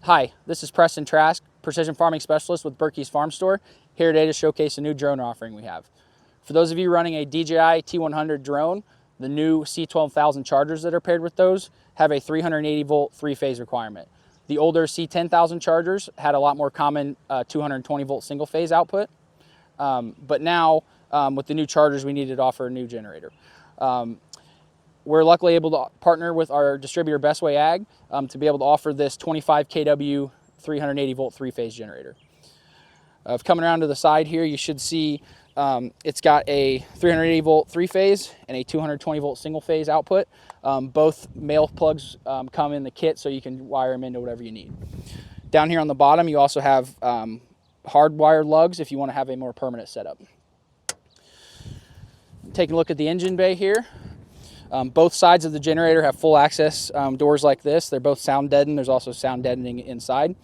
Hi, this is Preston Trask, Precision Farming Specialist with Birkey's Farm Store, here today to showcase a new drone offering we have. For those of you running a DJI C12000 drone, the new C12000 chargers that are paired with those have a 380 volt three-phase requirement. The older C10000 chargers had a lot more common 220 volt single phase output, but now with the new chargers we needed to offer a new generator. We're luckily able to partner with our distributor Bestway Ag to be able to offer this 25 kW 380 volt three-phase generator. Coming around to the side here, you should see it's got a 380 volt three-phase and a 220 volt single-phase output. Both male plugs come in the kit, so you can wire them into whatever you need. Down here on the bottom, you also have hardwired lugs if you want to have a more permanent setup. Taking a look at the engine bay here. Both sides of the generator have full access doors like this. They're both sound deadened. There's also sound deadening inside.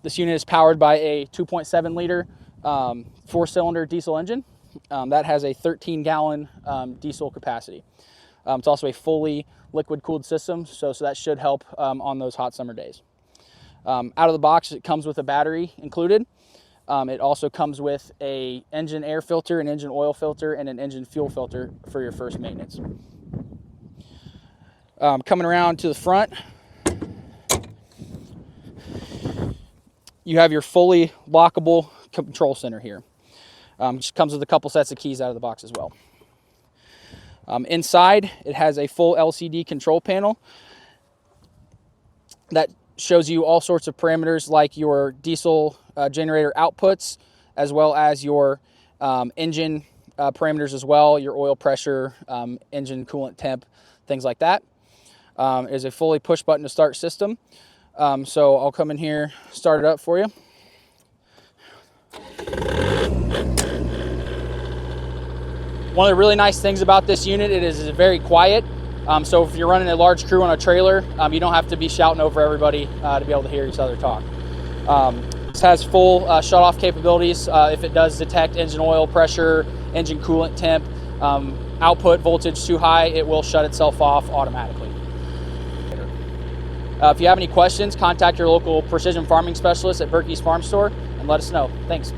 This unit is powered by a 2.7 liter four-cylinder diesel engine that has a 13-gallon diesel capacity. It's also a fully liquid-cooled system, so that should help on those hot summer days. Out of the box, it comes with a battery included. It also comes with an engine air filter, an engine oil filter, and an engine fuel filter for your first maintenance. Coming around to the front, you have your fully lockable control center here. Just comes with a couple sets of keys out of the box as well. Inside, it has a full LCD control panel that shows you all sorts of parameters like your diesel generator outputs, as well as your engine parameters as well, your oil pressure, engine coolant temp, things like that. It is a fully push button to start system. So I'll come in here, start it up for you. One of the really nice things about this unit, it is very quiet. So if you're running a large crew on a trailer, you don't have to be shouting over everybody to be able to hear each other talk. This has full shut-off capabilities. If it does detect engine oil pressure, engine coolant temp, output voltage too high, it will shut itself off automatically. If you have any questions, contact your local precision farming specialist at Birkey's Farm Store and let us know. Thanks.